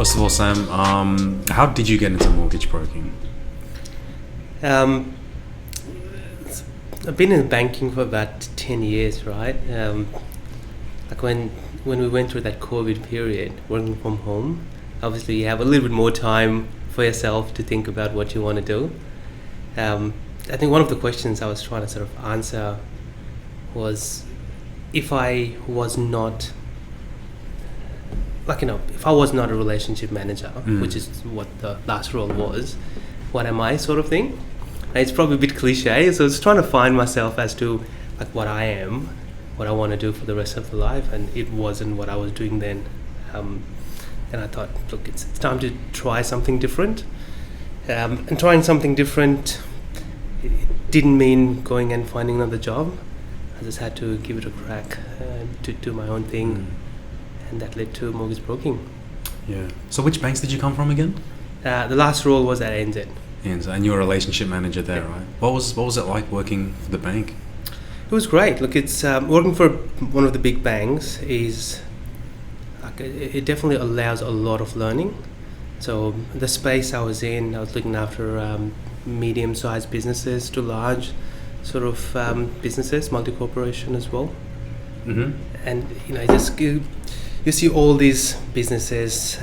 First of all, Sam, how did you get into mortgage broking? I've been in banking for about 10 years, right? Like when we went through that COVID period, working from home, obviously you have a little bit more time for yourself to think about what you want to do. I think one of the questions I was trying to sort of answer was, if I was not, if I was not a relationship manager, which is what the last role was, what am I, sort of thing? And it's probably a bit cliche, so I was trying to find myself as to like what I am, what I want to do for the rest of the life, and it wasn't what I was doing then. And I thought, look, it's time to try something different. And trying something different, it didn't mean going and finding another job. I just had to give it a crack to do my own thing, and that led to mortgage broking. Yeah. So which banks did you come from again? The last role was at NZ. And you were a relationship manager there, right? What was it like working for the bank? It was great. Look, it's working for one of the big banks is like it definitely allows a lot of learning. So the space I was in, I was looking after medium-sized businesses to large sort of businesses, multi-corporation as well. Mm-hmm. And you see all these businesses,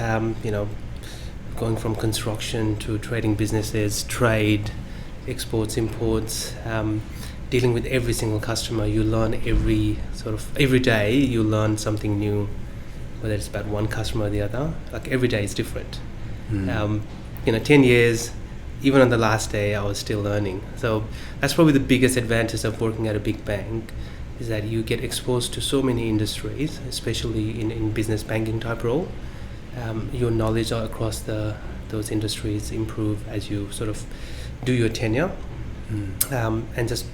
going from construction to trading businesses, trade, exports, imports, dealing with every single customer. You learn every day you learn something new, whether it's about one customer or the other. Like every day is different. 10 years, even on the last day, I was still learning. So that's probably the biggest advantage of working at a big bank, is that you get exposed to so many industries, especially in business banking type role. Your knowledge across those industries improve as you sort of do your tenure, and just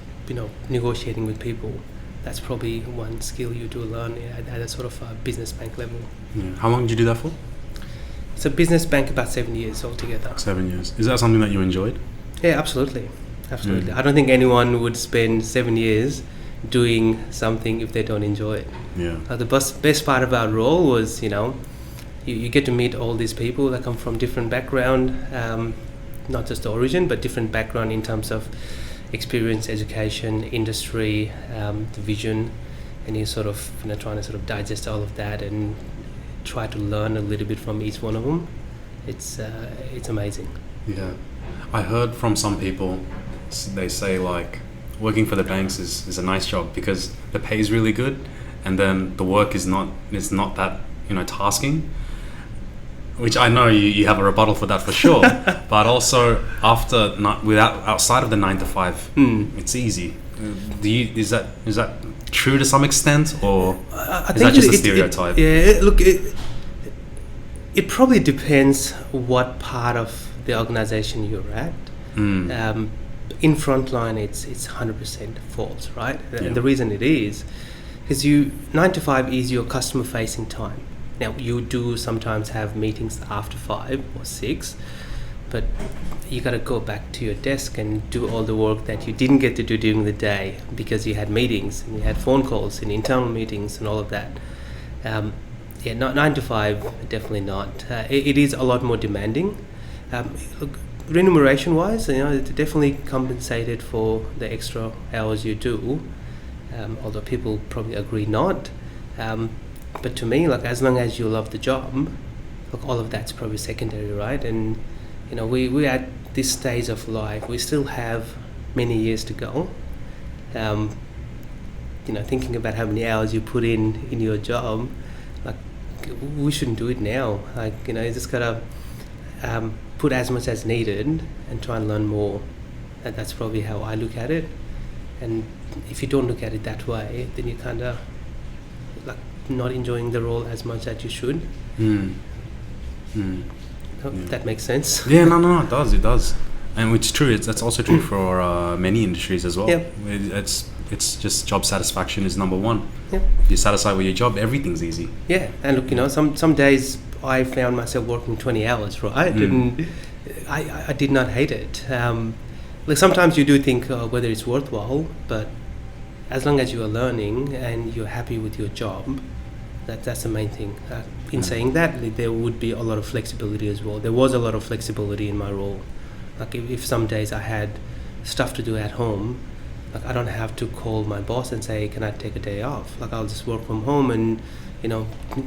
negotiating with people. That's probably one skill you do learn at a sort of a business bank level. Yeah. How long did you do that for? So business bank about 7 years altogether. 7 years. Is that something that you enjoyed? Yeah, absolutely. I don't think anyone would spend 7 years doing something if they don't enjoy it. Yeah. The best part of our role was, you get to meet all these people that come from different background, not just the origin, but different background in terms of experience, education, industry, the vision, and you sort of trying to sort of digest all of that and try to learn a little bit from each one of them. It's amazing. Yeah, I heard from some people, they say like working for the banks is a nice job because the pay is really good, and then the work is not that tasking. Which I know you have a rebuttal for that for sure, but also outside of the 9 to 5, it's easy. Is that true to some extent, or is that just a stereotype? Look, it probably depends what part of the organisation you're at. In frontline, it's 100% false, right? Yeah. And the reason it is 9 to 5 is your customer facing time. Now, you do sometimes have meetings after 5 or 6, but you got to go back to your desk and do all the work that you didn't get to do during the day because you had meetings and you had phone calls and internal meetings and all of that. Not 9 to 5, definitely not. It is a lot more demanding. Look, remuneration-wise, it's definitely compensated for the extra hours you do, although people probably agree not. But to me, as long as you love the job, all of that's probably secondary, right? And we're at this stage of life. We still have many years to go. Thinking about how many hours you put in your job, we shouldn't do it now. You just gotta put as much as needed and try and learn more. And that's probably how I look at it. And if you don't look at it that way, then you kind of not enjoying the role as much as you should. That makes sense. Yeah, no, it does. And it's true. That's also true for many industries as well. Yep. It's just job satisfaction is number one. Yep. If you're satisfied with your job, everything's easy. Yeah, and look, some days I found myself working 20 hours, right? And I did not hate it. Sometimes you do think whether it's worthwhile, but as long as you are learning and you're happy with your job, that's the main thing. in saying that, there would be a lot of flexibility as well. There was a lot of flexibility in my role. Like if some days I had stuff to do at home, like I don't have to call my boss and say, can I take a day off? Like I'll just work from home and,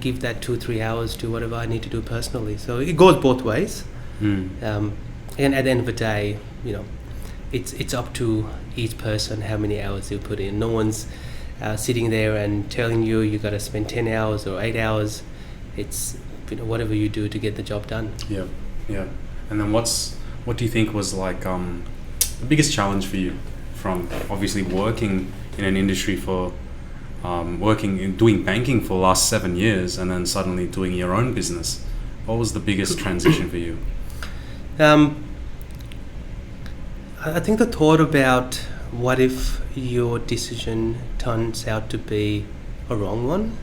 give that 2-3 hours to whatever I need to do personally. So it goes both ways. And at the end of the day, it's up to each person how many hours you put in. No one's sitting there and telling you got to spend 10 hours or 8 hours. It's whatever you do to get the job done. Yeah. And then what do you think was like the biggest challenge for you from obviously working in an industry for doing banking for the last 7 years and then suddenly doing your own business? What was the biggest transition for you? I think the thought about what if your decision turns out to be a wrong one.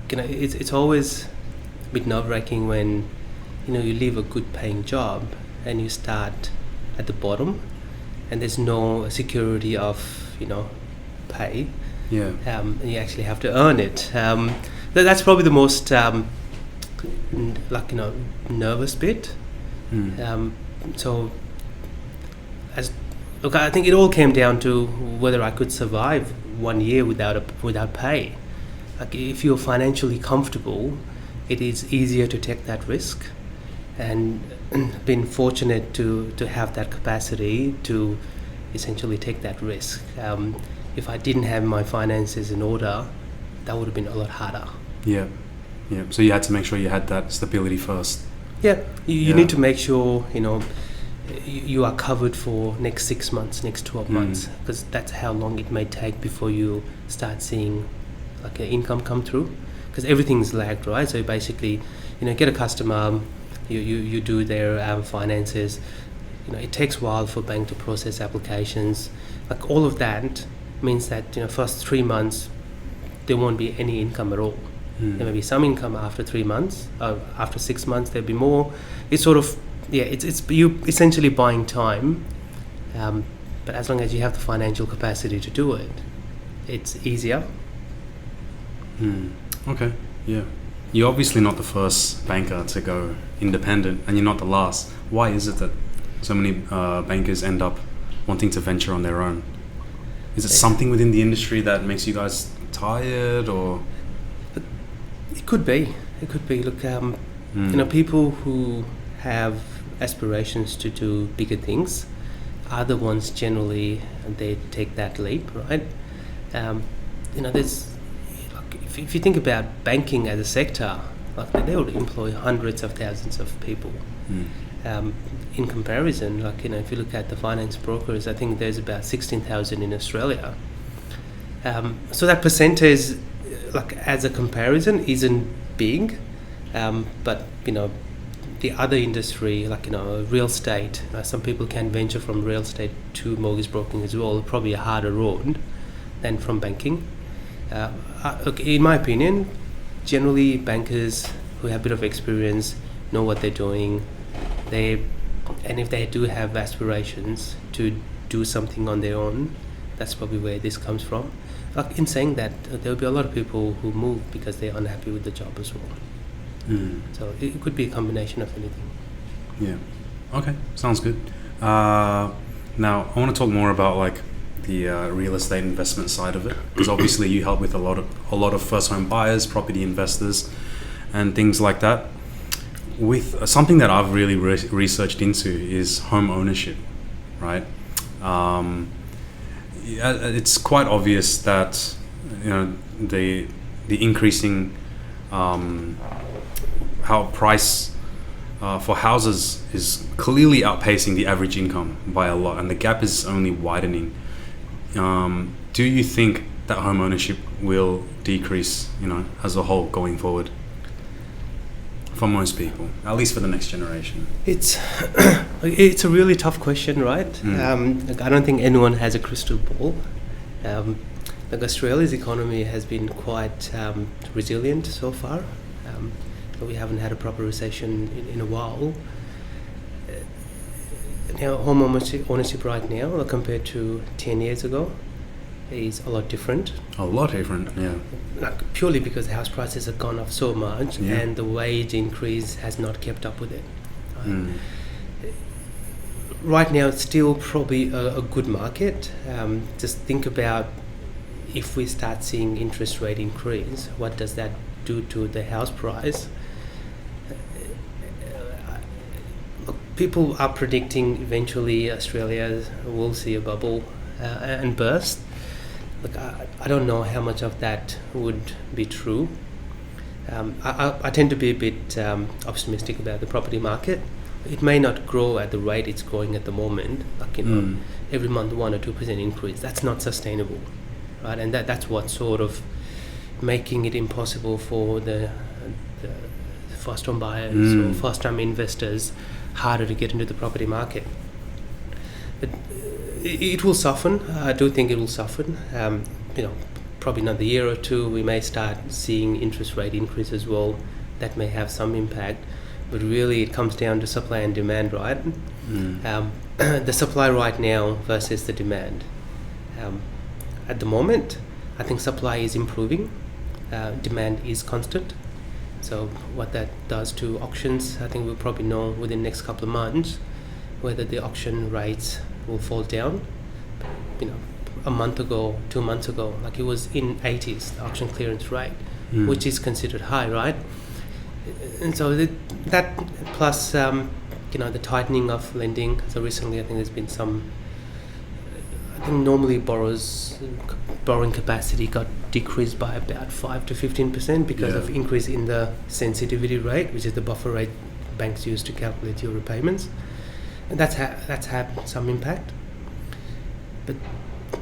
It's always a bit nerve-wracking when you leave a good paying job and you start at the bottom and there's no security of pay. And you actually have to earn it. That's probably the most nervous bit. So I think it all came down to whether I could survive 1 year without pay. Like if you're financially comfortable, it is easier to take that risk, and been fortunate to have that capacity to essentially take that risk. If I didn't have my finances in order, that would have been a lot harder. Yeah. So you had to make sure you had that stability first. Yeah, you need to make sure you are covered for next 6 months, next 12 months, because that's how long it may take before you start seeing like an income come through, because everything's lagged, right? So basically, get a customer, you do their finances. It takes a while for bank to process applications. Like all of that means that first 3 months there won't be any income at all. There may be some income after 3 months. After 6 months there'll be more. It's sort of it's you essentially buying time. But as long as you have the financial capacity to do it, it's easier. Okay. Yeah. You're obviously not the first banker to go independent, and you're not the last. Why is it that so many bankers end up wanting to venture on their own? Is it something within the industry that makes you guys tired, or? It could be. Look, people who have aspirations to do bigger things are the ones generally they take that leap, right? There's if you think about banking as a sector, like they would employ hundreds of thousands of people. In comparison, if you look at the finance brokers, I think there's about 16,000 in Australia. So that percentage, as a comparison, isn't big, but the other industry, real estate, some people can venture from real estate to mortgage broking as well. Probably a harder road than from banking. In my opinion, generally bankers who have a bit of experience know what they're doing. And if they do have aspirations to do something on their own, that's probably where this comes from. In saying that, there'll be a lot of people who move because they're unhappy with the job as well. So it could be a combination of anything. Yeah. Okay. Sounds good. Now I want to talk more about the real estate investment side of it, because obviously you help with a lot of first home buyers, property investors, and things like that. With something that I've really researched into is home ownership, right? It's quite obvious that the increasing how price for houses is clearly outpacing the average income by a lot, and the gap is only widening. Do you think that home ownership will decrease, as a whole going forward? For most people, at least for the next generation. It's a really tough question, right? I don't think anyone has a crystal ball. Australia's economy has been quite resilient so far. We haven't had a proper recession in a while. Now, home ownership right now, compared to 10 years ago, is a lot different. A lot different, yeah. Like purely because house prices have gone up so much, Yeah. and the wage increase has not kept up with it. Right now, it's still probably a good market. Just think about if we start seeing interest rate increase, what does that do to the house price? People are predicting eventually Australia will see a bubble and burst. Look, I don't know how much of that would be true. I tend to be a bit optimistic about the property market. It may not grow at the rate it's growing at the moment, like every month 1 or 2% increase. That's not sustainable, right? And that's what's sort of making it impossible for the first-time buyers or first-time investors harder to get into the property market. But it will soften. I do think it will soften. Probably another year or two, we may start seeing interest rate increase as well. That may have some impact. But really, it comes down to supply and demand, right? The supply right now versus the demand. At the moment, I think supply is improving. Demand is constant. So what that does to auctions, I think we'll probably know within the next couple of months whether the auction rates will fall down. A month ago, 2 months ago, like it was in 80s, the auction clearance rate, which is considered high, right? And so that plus, the tightening of lending. So recently, I think there's been some. I think normally borrowing capacity got decreased by about 5 to 15% because of increase in the sensitivity rate, which is the buffer rate banks use to calculate your repayments, and that's had some impact. But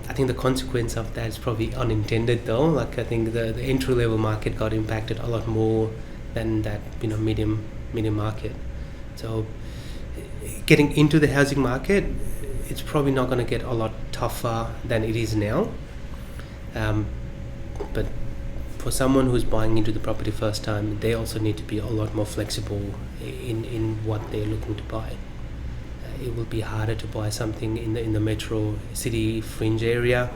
I think the consequence of that is probably unintended, though. Like I think the entry level market got impacted a lot more than that medium market. So getting into the housing market, it's probably not going to get a lot tougher than it is now. But for someone who's buying into the property first time, they also need to be a lot more flexible in what they're looking to buy. It will be harder to buy something in the metro city fringe area.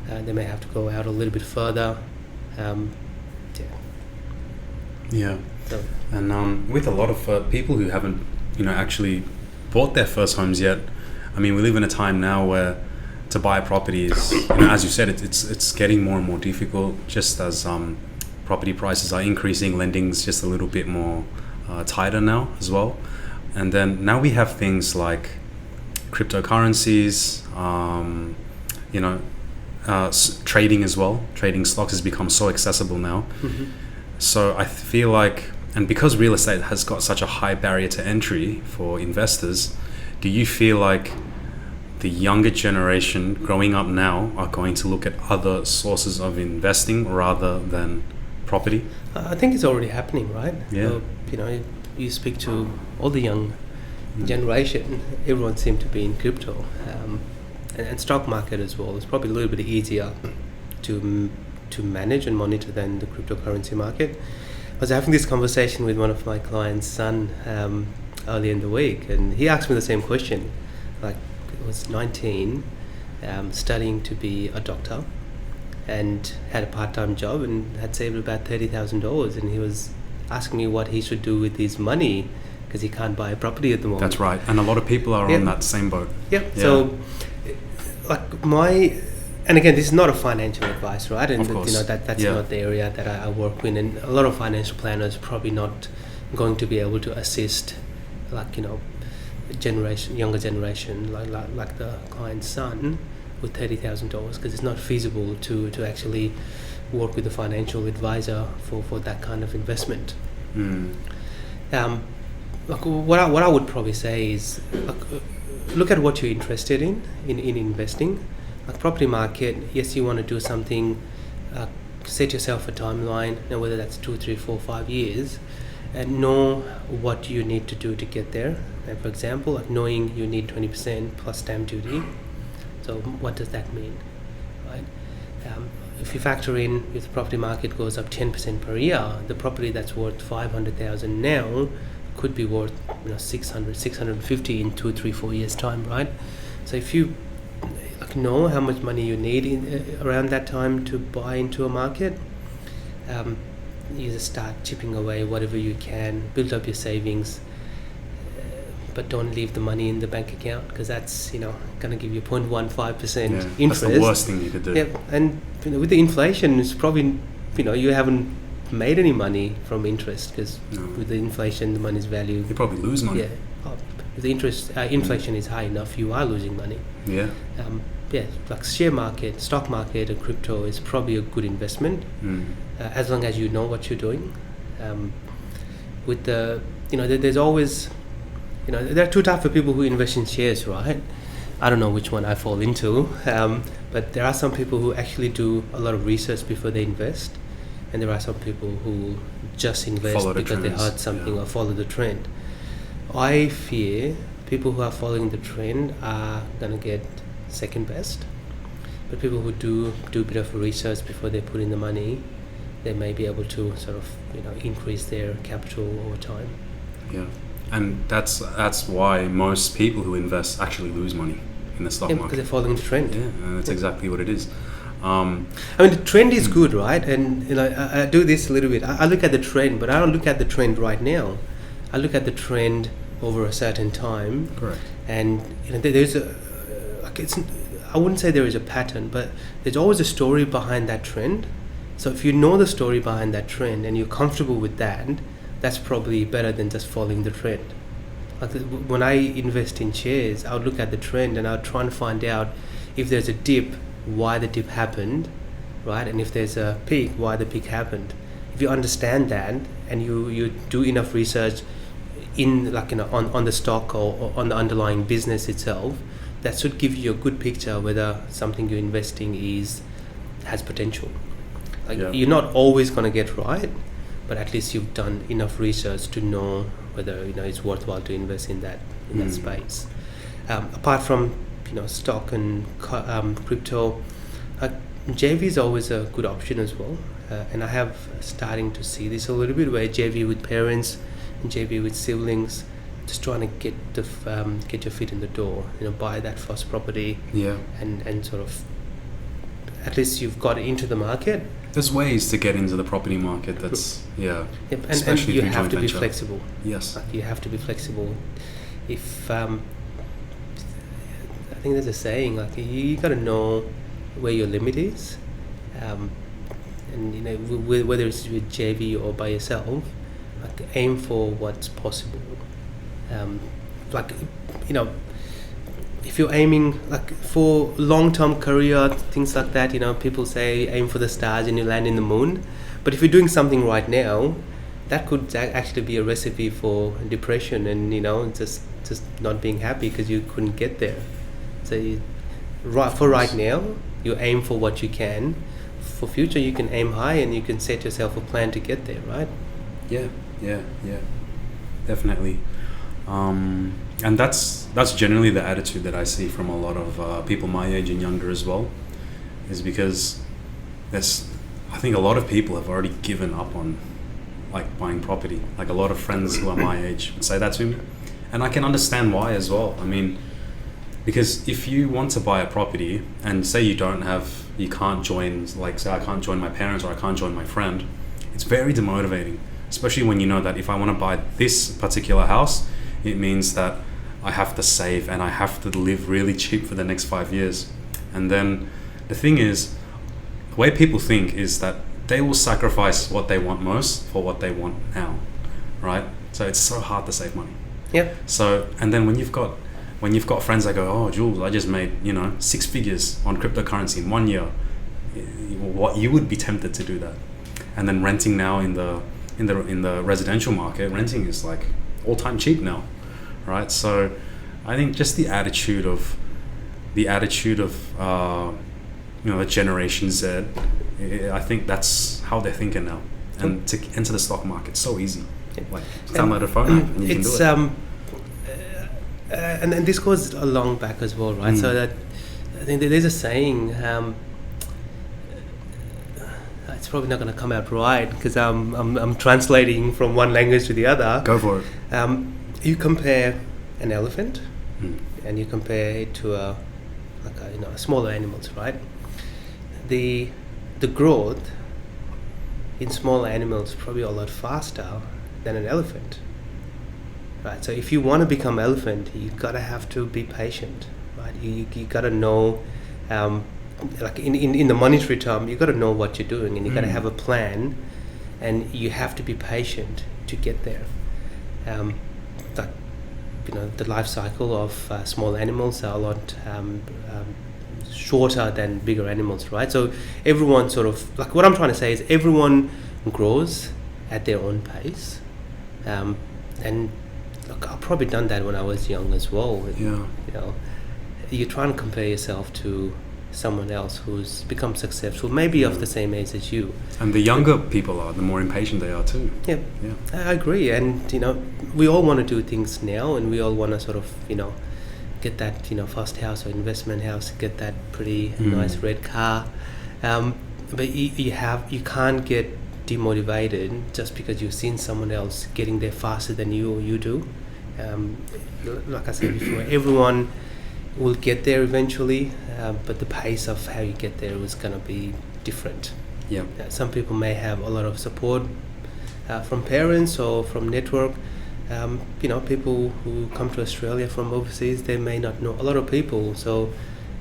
They may have to go out a little bit further. Yeah. So, And with a lot of people who haven't, actually bought their first homes yet, I mean, we live in a time now where to buy a property is, as you said, it's getting more and more difficult. Just as property prices are increasing, lending's just a little bit more tighter now as well. And then now we have things like cryptocurrencies, trading as well. Trading stocks has become so accessible now. So I feel like, and because real estate has got such a high barrier to entry for investors, do you feel like the younger generation growing up now are going to look at other sources of investing rather than property? I think it's already happening, right? Yeah. So, you speak to all the young generation, everyone seems to be in crypto, and stock market as well. It's probably a little bit easier to manage and monitor than the cryptocurrency market. I was having this conversation with one of my clients' son earlier in the week, and he asked me the same question. Like, he was 19, studying to be a doctor, and had a part-time job and had saved about $30,000, and he was asking me what he should do with his money because he can't buy a property at the moment. That's right, and a lot of people are on that same boat. Yeah. So, and again, this is not a financial advice, right? And of course. That's not the area that I work in, and a lot of financial planners probably not going to be able to assist, younger generation, like the client's son, with $30,000 because it's not feasible to actually work with a financial advisor for that kind of investment. What I would probably say is look at what you're interested in investing. Like property market, yes, you want to do something, set yourself a timeline, and whether that's 2, 3, 4, 5 years, and know what you need to do to get there. And for example, knowing you need 20% plus stamp duty. So what does that mean, right? If you factor in, if the property market goes up 10% per year, the property that's worth 500,000 now could be worth 600, 650 in 2, 3, 4 years time, right? So if you know how much money you need around that time to buy into a market. You just start chipping away whatever you can, build up your savings, but don't leave the money in the bank account, because that's going to give you 0.15% interest. That's the worst thing you could do. Yeah, and with the inflation, it's probably you haven't made any money from interest, because with the inflation, the money's value. You probably lose money. Yeah, if the inflation is high enough, you are losing money. Yeah. Like share market, stock market, and crypto is probably a good investment, as long as you know what you're doing. With there's always, there are two types of people who invest in shares, right? I don't know which one I fall into, but there are some people who actually do a lot of research before they invest, and there are some people who just invest because they heard something or follow the trend. I fear people who are following the trend are going to get second best, but people who do a bit of research before they put in the money, they may be able to sort of increase their capital over time. Yeah, and that's why most people who invest actually lose money in the stock market, because they're following the trend. Yeah, and that's exactly what it is. The trend is good, right? And I do this a little bit. I look at the trend, but I don't look at the trend right now. I look at the trend over a certain time. Correct. And there's I wouldn't say there is a pattern, but there's always a story behind that trend. So if you know the story behind that trend and you're comfortable with that, that's probably better than just following the trend. Like when I invest in shares, I would look at the trend and I would try and find out if there's a dip, why the dip happened, right? And if there's a peak, why the peak happened. If you understand that and you do enough research on the stock or on the underlying business itself, that should give you a good picture whether something you're investing has potential. You're not always going to get right, but at least you've done enough research to know whether it's worthwhile to invest in that space. Apart from stock and crypto, JV is always a good option as well, and I have starting to see this a little bit, where JV with parents and JV with siblings, just trying to get your feet in the door, buy that first property, and sort of at least you've got into the market. There's ways to get into the property market. That's and you have to be flexible. Yes, you have to be flexible. If I think there's a saying, you got to know where your limit is, and whether it's with JV or by yourself, aim for what's possible. If you're aiming for long-term career, things like that, people say aim for the stars and you land in the moon. But if you're doing something right now, that could actually be a recipe for depression and just not being happy because you couldn't get there. So right now, you aim for what you can. For future, you can aim high and you can set yourself a plan to get there, right? Yeah, definitely. And that's generally the attitude that I see from a lot of people my age and younger as well, is because I think a lot of people have already given up on buying property. A lot of friends who are my age would say that to me, and I can understand why as well. I mean, because if you want to buy a property and say you can't join, say I can't join my parents or I can't join my friend, it's very demotivating, especially when you know that if I want to buy this particular house, it means that I have to save and I have to live really cheap for the next 5 years. And then the thing is, the way people think is that they will sacrifice what they want most for what they want now, right? So it's so hard to save money. Yep. So, and then when you've got friends that go, oh, Jules, I just made 6 figures on cryptocurrency in 1 year, what you would be tempted to do that. And then renting now in the residential market, renting is all-time cheap now, right? So I think just the attitude of the Generation Z, I think that's how they're thinking now. And to enter the stock market, so easy. Download a phone app and you can do it. And this goes along back as well, right? So that I think there's a saying. It's probably not going to come out right because I'm translating from one language to the other. Go for it. You compare an elephant and you compare it to a smaller animals, right? The growth in smaller animals is probably a lot faster than an elephant, right? So if you want to become elephant, you gotta have to be patient, right? You gotta know, like in the monetary term, you gotta know what you're doing, and you gotta have a plan, and you have to be patient to get there. The life cycle of small animals are a lot shorter than bigger animals, right? So everyone sort of, like, what I'm trying to say is everyone grows at their own pace, and look, I've probably done that when I was young as well. Yeah. You try and compare yourself to someone else who's become successful, maybe of the same age as you. And the younger people are, the more impatient they are too. Yeah, I agree. And we all want to do things now, and we all want to sort of get that first house or investment house, get that pretty nice red car. But you can't get demotivated just because you've seen someone else getting there faster than you do. Like I said before, everyone will get there eventually, but the pace of how you get there is going to be different. Yeah. Some people may have a lot of support from parents or from network. People who come to Australia from overseas, they may not know a lot of people, so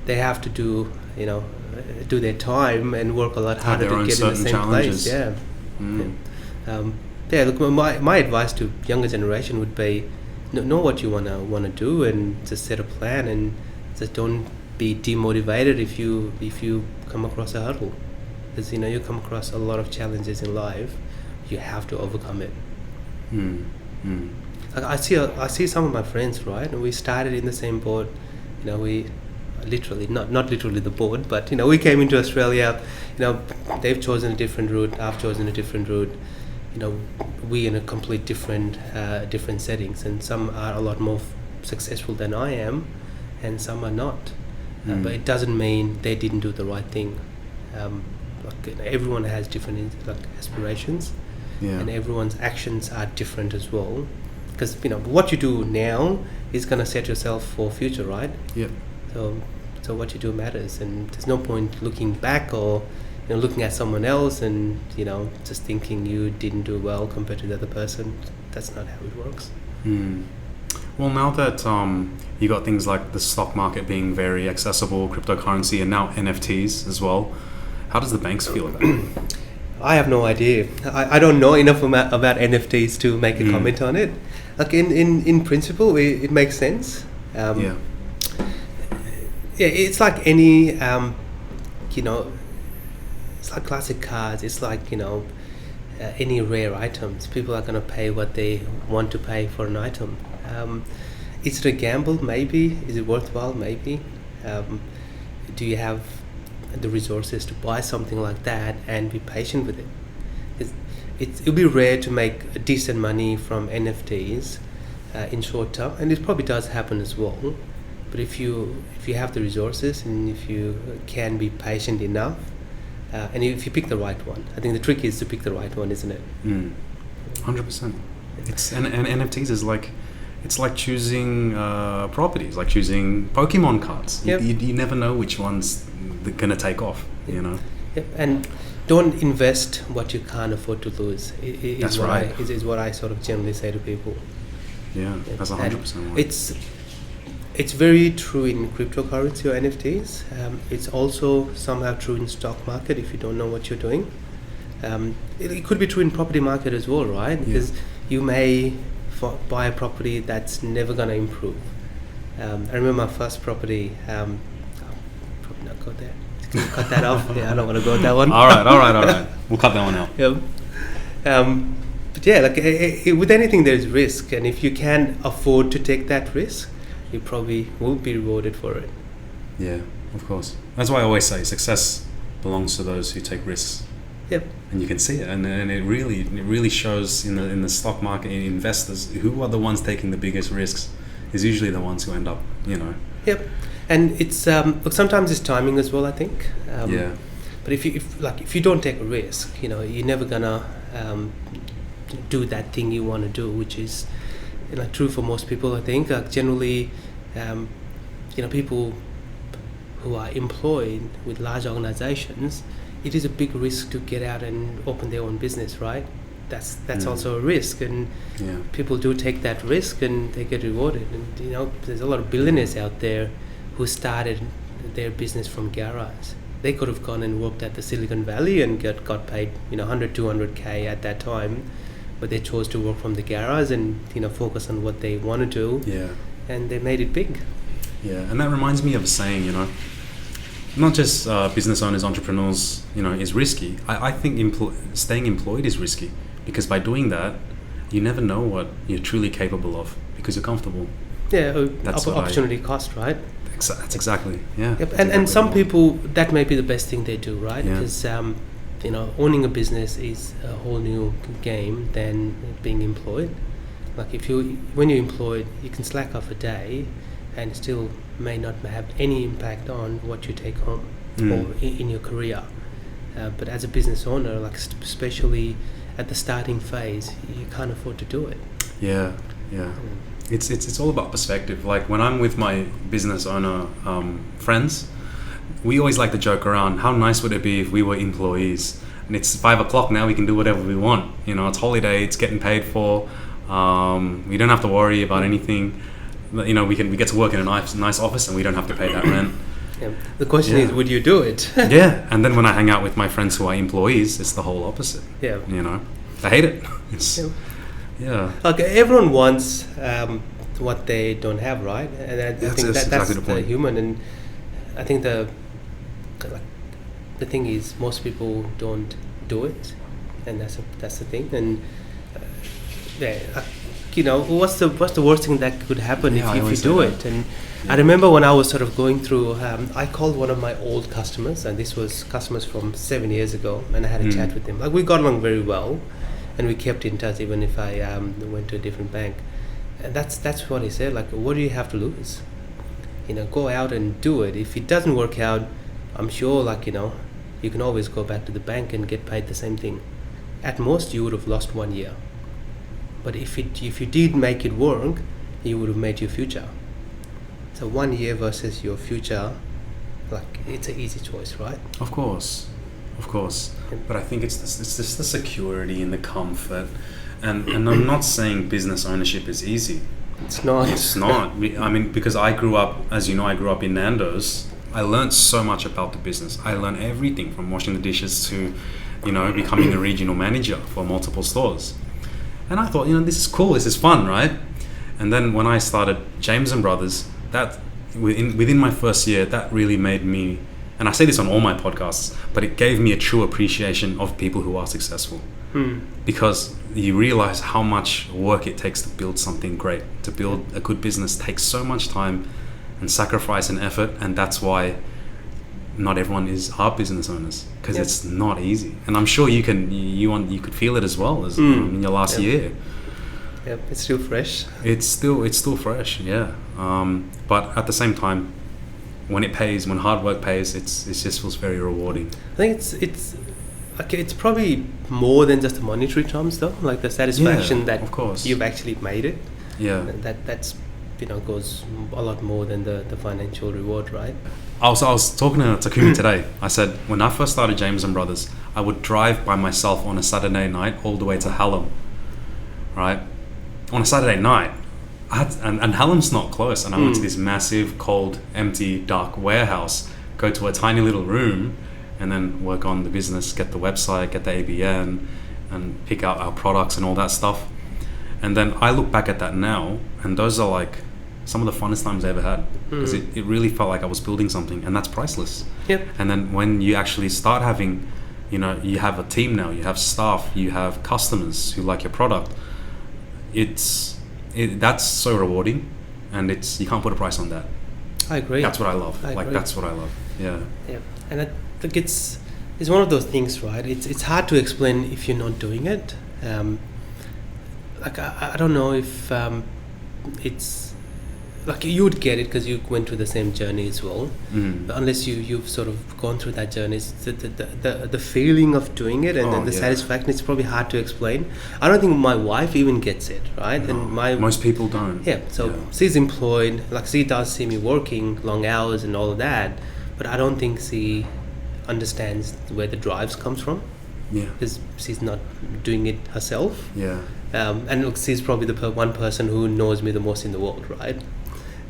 they have to do their time and work a lot harder to get in the same place. Yeah. Look, my advice to younger generation would be know what you wanna do, and just set a plan, and just don't be demotivated if you come across a hurdle, because you come across a lot of challenges in life. You have to overcome it. Like I see some of my friends, right, and we started in the same boat. We literally not literally the boat, but we came into Australia. They've chosen a different route, I've chosen a different route. We in a complete different settings, and some are a lot more successful than I am, and some are not. But it doesn't mean they didn't do the right thing. Everyone has different aspirations, and everyone's actions are different as well. Because what you do now is going to set yourself for future, right? Yeah. So what you do matters, and there's no point looking back or looking at someone else and just thinking you didn't do well compared to the other person. That's not how it works. Well, now that you got things like the stock market being very accessible, cryptocurrency, and now NFTs as well, how does the banks feel about it? I have no idea. I don't know enough about NFTs to make a comment on it. Like in principle, it makes sense. Yeah, it's like any it's like classic cars. It's like any rare items. People are going to pay what they want to pay for an item. Is it a gamble? Maybe. Is it worthwhile? Maybe. Do you have the resources to buy something like that and be patient with it? It'll be rare to make a decent money from NFTs in short term, and it probably does happen as well. But if you have the resources, and if you can be patient enough, and if you pick the right one, I think the trick is to pick the right one, isn't it? 100%. It's and NFTs is like, it's like choosing properties, like choosing Pokemon cards. Yep. You never know which one's gonna take off. Yep. And don't invest what you can't afford to lose. Is what I sort of generally say to people. Yeah, that's 100% right. It's very true in cryptocurrency or NFTs. It's also somehow true in stock market if you don't know what you're doing. It could be true in property market as well, right? Because you may buy a property that's never going to improve. I remember my first property. I'll probably not go there. Can you cut that off? Yeah, I don't want to go with that one. All right. We'll cut that one out. But yeah, with anything there's risk, and if you can afford to take that risk, you probably will be rewarded for it. Yeah, of course. That's why I always say success belongs to those who take risks. Yep. And you can see it, and it really shows in the stock market. Investors who are the ones taking the biggest risks is usually the ones who end up, Yep. And it's look, sometimes it's timing as well, I think. But if you don't take a risk, you're never gonna do that thing you want to do, which is true for most people. I think generally, people who are employed with large organizations, it is a big risk to get out and open their own business, right? That's also a risk, and people do take that risk and they get rewarded. And there's a lot of billionaires out there who started their business from garage. They could have gone and worked at the Silicon Valley and got paid 100, 200k at that time, but they chose to work from the garage and focus on what they want to do. And they made it big. And that reminds me of a saying, not just business owners, entrepreneurs, is risky. I think staying employed is risky, because by doing that, you never know what you're truly capable of because you're comfortable. That's opportunity cost, right? That's exactly, Yep. And some people, that may be the best thing they do, right? Because owning a business is a whole new game than being employed. Like when you're employed, you can slack off a day and still may not have any impact on what you take home or in your career. But as a business owner, like especially at the starting phase, you can't afford to do it. It's all about perspective. Like when I'm with my business owner friends, we always like to joke around, how nice would it be if we were employees? And it's 5 o'clock now, we can do whatever we want. It's holiday, it's getting paid for. We don't have to worry about anything. We get to work in a nice office and we don't have to pay that rent. The question is, would you do it? And then when I hang out with my friends who are employees, it's the whole opposite. I hate it. Okay, everyone wants what they don't have, right? And I think that's exactly the point. Human. And I think the thing is, most people don't do it, and that's the thing. And what's the worst thing that could happen if you do it? And I remember when I was sort of going through, I called one of my old customers, and this was customers from 7 years ago, and I had a chat with them. Like, we got along very well, and we kept in touch even if I went to a different bank. And that's what he said. Like, what do you have to lose? Go out and do it. If it doesn't work out, I'm sure you can always go back to the bank and get paid the same thing. At most, you would have lost 1 year. But if you did make it work, you would have made your future. So 1 year versus your future, it's an easy choice, right? Of course. But I think it's just the security and the comfort. And I'm not saying business ownership is easy. It's not. Because I grew up, as you know, I grew up in Nando's. I learned so much about the business. I learned everything from washing the dishes to, becoming a regional manager for multiple stores. And I thought, this is cool, this is fun, right? And then when I started James & Brothers, that within my first year, that really made me, and I say this on all my podcasts, but it gave me a true appreciation of people who are successful. Because you realize how much work it takes to build something great. To build a good business takes so much time and sacrifice and effort, and that's why not everyone are business owners, because it's not easy. And I'm sure you could feel it as well as in your last year. It's still fresh. It's still fresh, but at the same time, when it pays, when hard work pays, it just feels very rewarding. I think it's probably more than just the monetary terms, though. Like the satisfaction that of course you've actually made it. That's goes a lot more than the financial reward, right? I was talking to Takumi today. I said, when I first started James & Brothers, I would drive by myself on a Saturday night all the way to Hallam, right? On a Saturday night, and Hallam's not close, and I went to this massive, cold, empty, dark warehouse, go to a tiny little room, and then work on the business, get the website, get the ABN, and pick out our products and all that stuff. And then I look back at that now, and those are like some of the funnest times I ever had, because it really felt like I was building something, and that's priceless. And then when you actually start having, you have a team now, you have staff, you have customers who like your product, that's so rewarding, and you can't put a price on that. I agree. That's what I love. That's what I love. And I think it's one of those things, right? It's hard to explain if you're not doing it. I don't know if it's like you would get it because you went through the same journey as well. But unless you've sort of gone through that journey, it's the feeling of doing it and then the satisfaction, it's probably hard to explain. I don't think my wife even gets it, right? No, and most people don't. She's employed, like she does see me working long hours and all of that, but I don't think she understands where the drives comes from, Yeah. because she's not doing it herself. Yeah. And look, she's probably the one person who knows me the most in the world, right?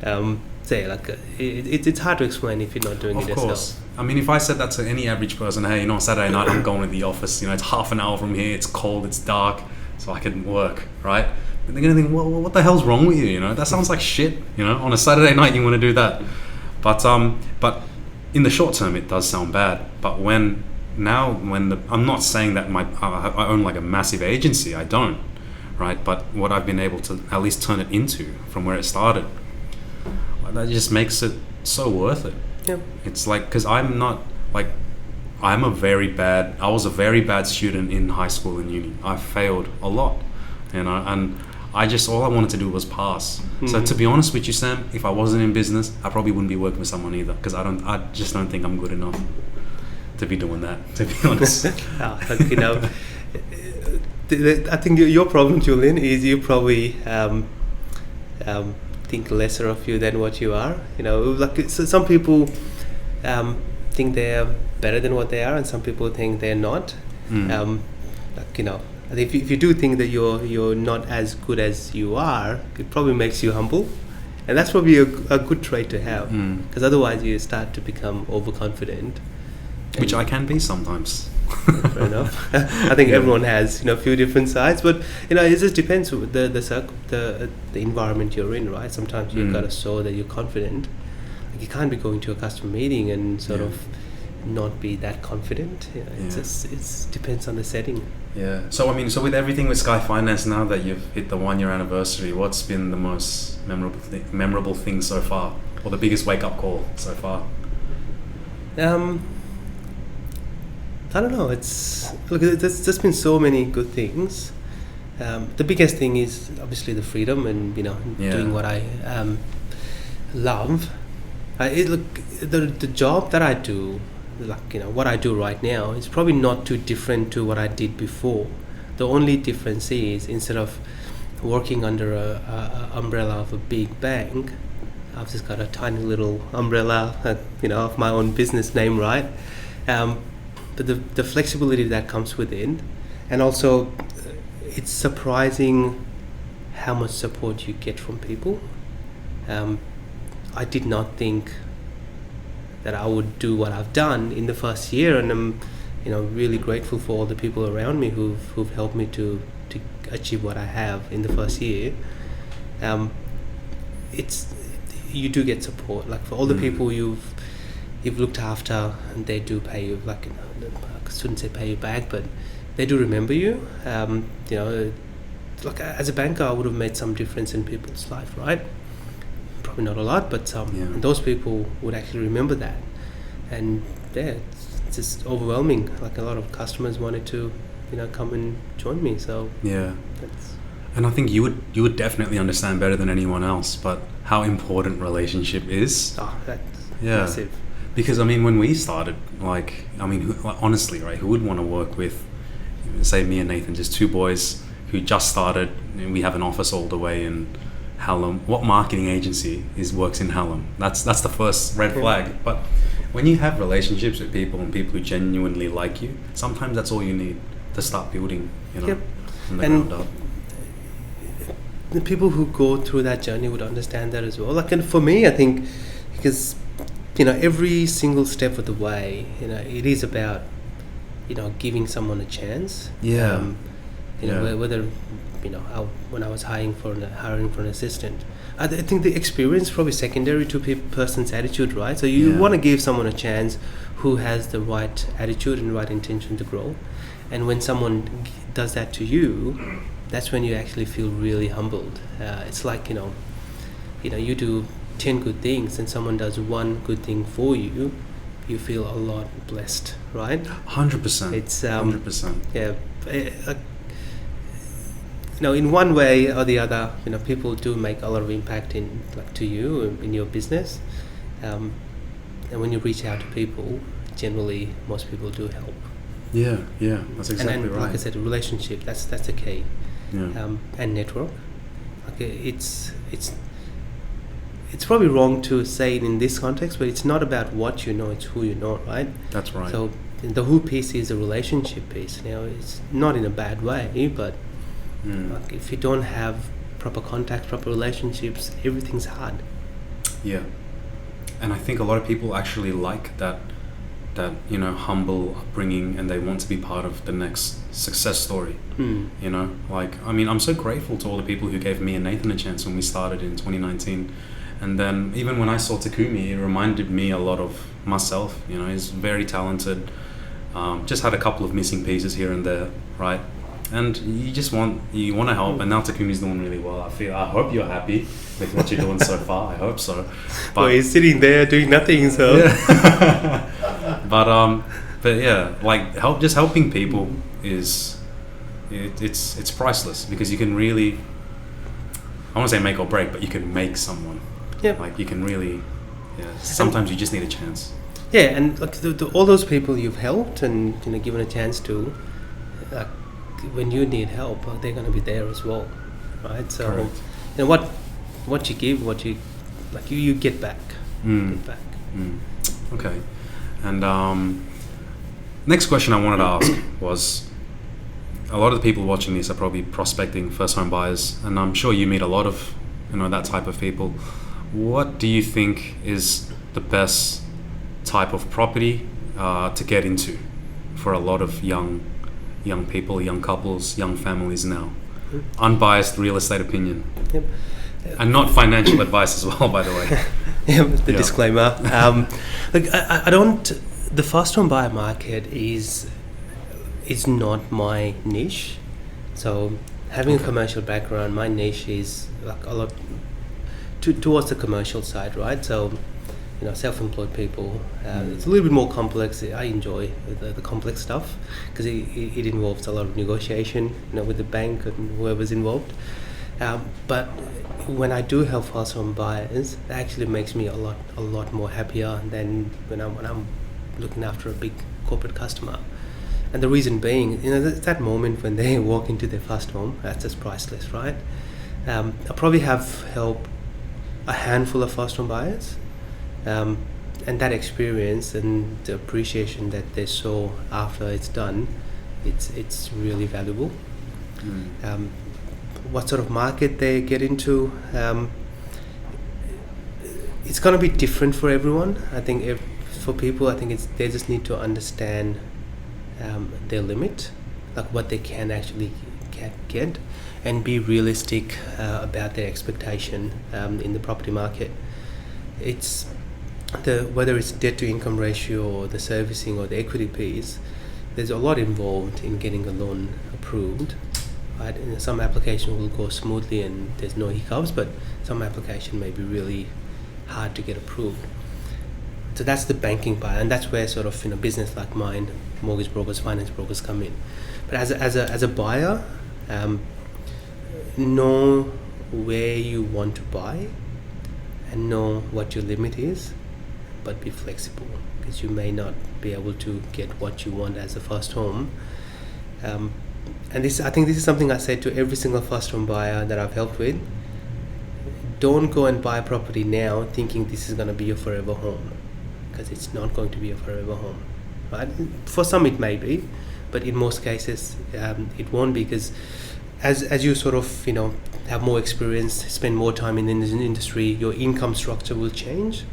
So yeah, like it's hard to explain if you're not doing it Of course. yourself. I mean, if I said that to any average person, hey, Saturday night I'm going to the office, it's half an hour from here, it's cold, it's dark, so I can work, right? But they're going to think, well, what the hell's wrong with you, That sounds like shit, On a Saturday night you want to do that. But in the short term it does sound bad. But I'm not saying that I own like a massive agency, I don't, right? But what I've been able to at least turn it into from where it started, that just makes it so worth it. Yeah. It's like, because I was a very bad student in high school and uni. I failed a lot, and all I wanted to do was pass. Mm-hmm. So to be honest with you, Sam, if I wasn't in business, I probably wouldn't be working with someone either, because I just don't think I'm good enough to be doing that, to be honest. I think your problem, Julian, is you probably think lesser of you than what you are. So some people think they're better than what they are, and some people think they're not. If you do think that you're not as good as you are, it probably makes you humble, and that's probably a good trait to have, because otherwise you start to become overconfident, which I can be sometimes. Fair enough. I think everyone has a few different sides, but it just depends with the environment you're in, right? Sometimes you've got to show that you're confident. Like, you can't be going to a customer meeting and sort of not be that confident. It depends on the setting. Yeah. So with everything with Sky Finance, now that you've hit the 1 year anniversary, what's been the most memorable thing so far, or the biggest wake up call so far? I don't know. There's just been so many good things. The biggest thing is obviously the freedom and doing what I love. The job that I do, what I do right now, is probably not too different to what I did before. The only difference is, instead of working under a umbrella of a big bank, I've just got a tiny little umbrella, of my own business name, right? But the flexibility that comes within, and also it's surprising how much support you get from people. I did not think that I would do what I've done in the first year, and I'm really grateful for all the people around me who've helped me to achieve what I have in the first year. You do get support, like for all the people you've looked after, and they do pay you, I shouldn't say pay you back, but they do remember you. As a banker, I would have made some difference in people's life, right? Probably not a lot, but some. Yeah. And those people would actually remember that. And it's just overwhelming. Like, a lot of customers wanted to, come and join me. So and I think you would definitely understand better than anyone else, but how important relationship is. Oh, that's massive. Because when we started, honestly, right, who would want to work with, say, me and Nathan, just two boys who just started, and we have an office all the way in Hallam. What marketing agency works in Hallam? That's the first red flag. But when you have relationships with people and people who genuinely like you, sometimes that's all you need to start building, from the ground up. The people who go through that journey would understand that as well. And for me, I think, because every single step of the way, it is about giving someone a chance. Whether when I was hiring for an assistant, I think the experience is probably secondary to person's attitude, right? So you want to give someone a chance who has the right attitude and right intention to grow, and when someone does that to you, that's when you actually feel really humbled. It's like you do 10 good things and someone does one good thing for you, you feel a lot blessed, right? 100%. It's 100%. Yeah. In one way or the other, people do make a lot of impact to you in your business, and when you reach out to people, generally most people do help. Yeah, that's exactly right. Like I said, a relationship, that's the key. And network. It's it's probably wrong to say it in this context, but it's not about what you know, it's who you know, right? That's right. So the who piece is a relationship piece. Now, it's not in a bad way, but like, if you don't have proper contacts, proper relationships, everything's hard. Yeah. And I think a lot of people actually like that humble upbringing, and they want to be part of the next success story. Like, I mean, I'm so grateful to all the people who gave me and Nathan a chance when we started in 2019. And then even when I saw Takumi, it reminded me a lot of myself. He's very talented, just had a couple of missing pieces here and there, right? And you want to help, and now Takumi's doing really well. I hope you're happy with what you're doing so far. I hope so. But he's sitting there doing nothing, so. Yeah. but yeah, like helping people it's priceless, because you can really, I want to say make or break, but you can make someone. Yeah. Like you can really, sometimes you just need a chance. Yeah, and like all those people you've helped and given a chance to, when you need help, they're going to be there as well, right? So, correct. What you give, you get back. Get back. Okay. And next question I wanted to ask was, a lot of the people watching this are probably prospecting first home buyers, and I'm sure you meet a lot of that type of people. What do you think is the best type of property to get into for a lot of young people, young couples, young families now? Unbiased real estate opinion. Yep. And not financial advice as well, by the way. The disclaimer. I don't. The first home buyer market is not my niche. So having a commercial background, my niche is like a lot towards the commercial side, right? So self-employed people. It's a little bit more complex. I enjoy the complex stuff because it involves a lot of negotiation, with the bank and whoever's involved. But when I do help first home buyers, it actually makes me a lot more happier than when I'm looking after a big corporate customer. And the reason being, that moment when they walk into their first home, that's just priceless, right? I probably have helped a handful of first home buyers. And that experience and the appreciation that they saw after it's done, it's really valuable. What sort of market they get into, it's going to be different for everyone. I think for people, I think they just need to understand their limit, like what they can actually get, and be realistic about their expectation in the property market. It's whether it's debt to income ratio or the servicing or the equity piece, there's a lot involved in getting a loan approved. Right? And some application will go smoothly and there's no hiccups, but some application may be really hard to get approved. So that's the banking part, and that's where sort of business like mine, mortgage brokers, finance brokers come in. But as a buyer, know where you want to buy and know what your limit is, but be flexible, because you may not be able to get what you want as a first home. And I think this is something I said to every single first home buyer that I've helped with. Don't go and buy a property now thinking this is going to be your forever home, because it's not going to be a forever home, right? For some it may be, but in most cases it won't be, because as you sort of have more experience, spend more time in the industry, your income structure will change.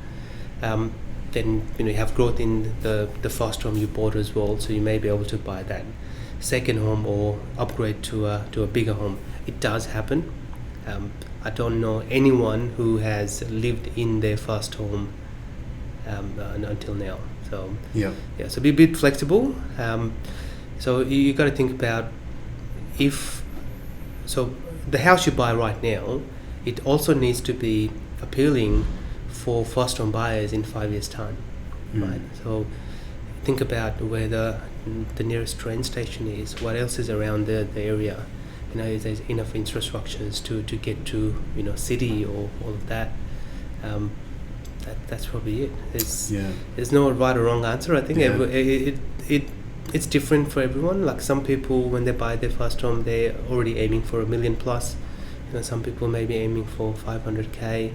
Then you have growth in the first home you bought as well, so you may be able to buy that second home or upgrade to a bigger home. It does happen. I don't know anyone who has lived in their first home until now. So so be a bit flexible. So you got to think about so the house you buy right now, it also needs to be appealing for first home buyers in 5 years' time, right? So think about where the nearest train station is, what else is around the area, is there enough infrastructures to get to city or all of that. That's probably it. There's no right or wrong answer. I think it's different for everyone. Like some people, when they buy their first home, they're already aiming for $1 million plus. Some people may be aiming for 500k.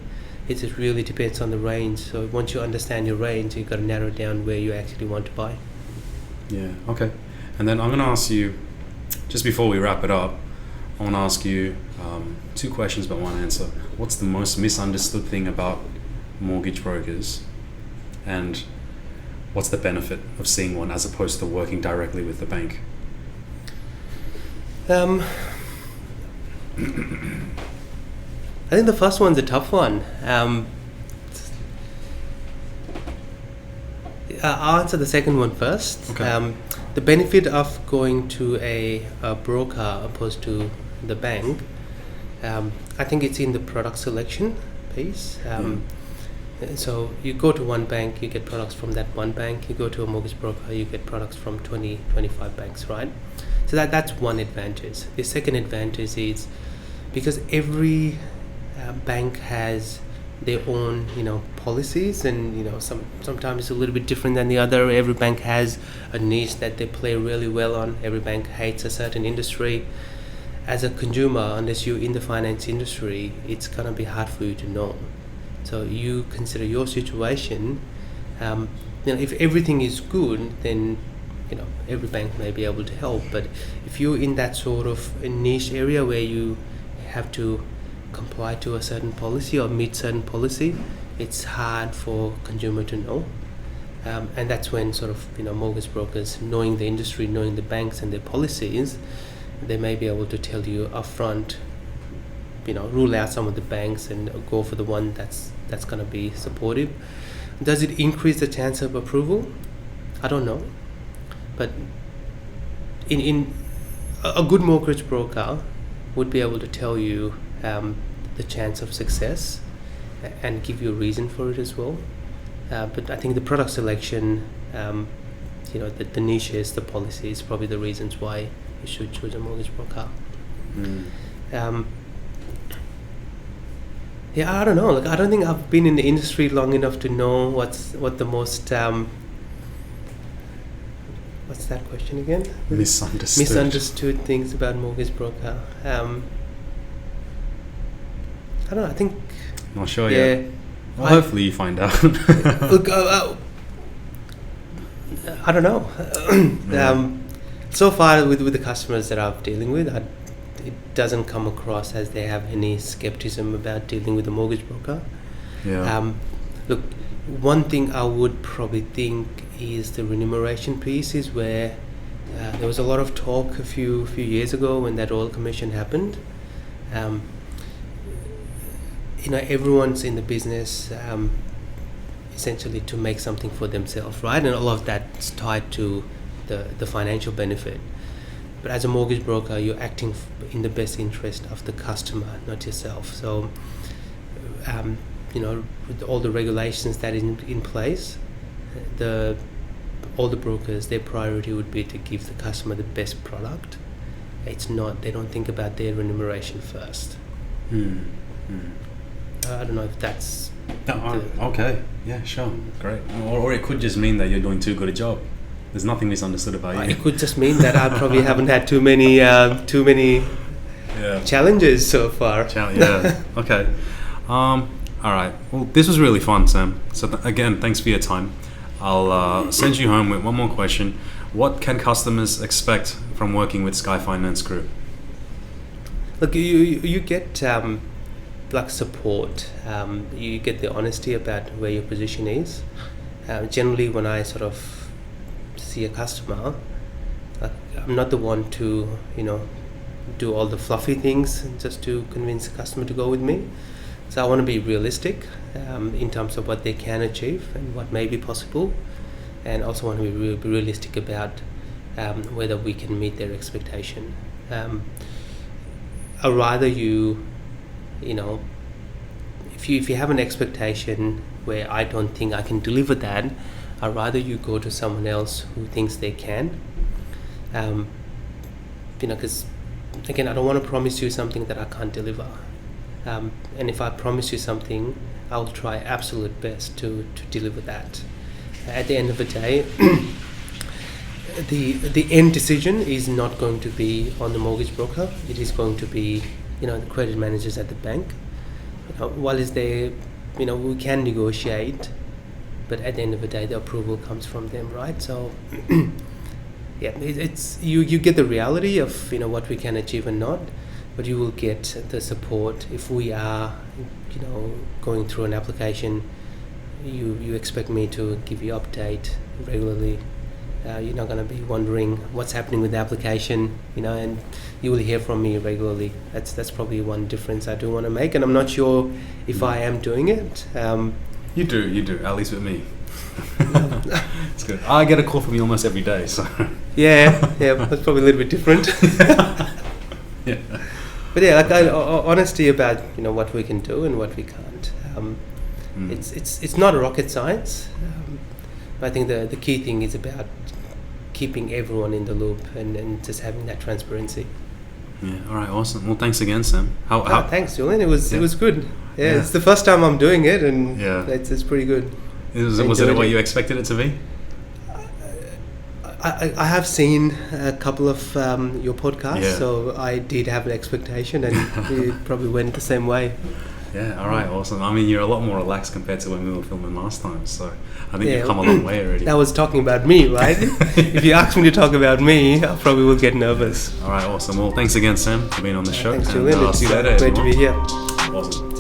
it just really depends on the range. So once you understand your range, you've got to narrow down where you actually want to buy. Yeah, okay. And then I'm going to ask you, just before we wrap it up, I want to ask you 2 questions but 1 answer. What's the most misunderstood thing about mortgage brokers, and what's the benefit of seeing one as opposed to working directly with the bank? I think the first one's a tough one. I'll answer the second one first. Okay. The benefit of going to a broker opposed to the bank, I think it's in the product selection piece. So you go to one bank, you get products from that one bank. You go to a mortgage broker, you get products from 20, 25 banks, right? So that's one advantage. The second advantage is because every bank has their own, policies, and sometimes it's a little bit different than the other. Every bank has a niche that they play really well on. Every bank hates a certain industry. As a consumer, unless you're in the finance industry, it's gonna be hard for you to know. So you consider your situation. If everything is good, then every bank may be able to help. But if you're in that sort of a niche area where you have to comply to a certain policy or meet certain policy, it's hard for consumer to know. And that's when sort of mortgage brokers, knowing the industry, knowing the banks and their policies, they may be able to tell you upfront, rule out some of the banks and go for the one that's going to be supportive. Does it increase the chance of approval? I don't know, but in a good mortgage broker would be able to tell you the chance of success and give you a reason for it as well. But I think the product selection, the niches, the policies, probably the reasons why you should choose a mortgage broker. I don't know. I don't think I've been in the industry long enough to know what the most what's that question again? Misunderstood things about mortgage broker. I don't know. I think. Not sure yet. Well, hopefully you find out. Look, I don't know. So far with the customers that I'm dealing with, it doesn't come across as they have any skepticism about dealing with a mortgage broker. Look, one thing I would probably think is the remuneration piece is where there was a lot of talk a few years ago when that Royal Commission happened. Everyone's in the business essentially to make something for themselves, right? And a lot of that's tied to the financial benefit. But as a mortgage broker, you're acting in the best interest of the customer, not yourself. So, with all the regulations that is in place, all the brokers, their priority would be to give the customer the best product. It's not, they don't think about their remuneration first. I don't know if that's... okay, yeah, sure, great. Or it could just mean that you're doing too good a job. There's nothing misunderstood about you. It could just mean that I probably haven't had too many challenges so far. Okay. All right. Well, this was really fun, Sam. So again, thanks for your time. I'll send you home with one more question. What can customers expect from working with Sky Finance Group? Look, you get support. You get the honesty about where your position is. Generally, when I sort of see a customer, I'm not the one to do all the fluffy things just to convince the customer to go with me. So I want to be realistic in terms of what they can achieve and what may be possible, and also want to be realistic about whether we can meet their expectation. I'd rather if you have an expectation where I don't think I can deliver that, I'd rather you go to someone else who thinks they can. Because again, I don't want to promise you something that I can't deliver. And if I promise you something, I'll try absolute best to deliver that. At the end of the day, the end decision is not going to be on the mortgage broker. It is going to be the credit managers at the bank. While is their we can negotiate, but at the end of the day, the approval comes from them, right? So, yeah, it's you get the reality of what we can achieve and not, but you will get the support if we are, going through an application. You expect me to give you update regularly. You're not going to be wondering what's happening with the application, and you will hear from me regularly. That's probably one difference I do want to make, and I'm not sure if I am doing it. You do, at least with me. It's good. I get a call from you almost every day, so. Yeah, that's probably a little bit different. Yeah. But yeah, honesty about what we can do and what we can't. It's not a rocket science. But I think the key thing is about keeping everyone in the loop and just having that transparency. Yeah. All right. Awesome. Well, thanks again, Sam. Thanks, Julian. It was good. Yeah, it's the first time I'm doing it, and it's pretty good. Was it what you expected it to be? I have seen a couple of your podcasts, so I did have an expectation, and it probably went the same way. Yeah, all right, awesome. I mean, you're a lot more relaxed compared to when we were filming last time, so I think you've come a long way already. That was talking about me, right? If you ask me to talk about me, I probably will get nervous. All right, awesome. Well, thanks again, Sam, for being on the show. Thanks, Julian. I'll see you later. Great to be here. Awesome.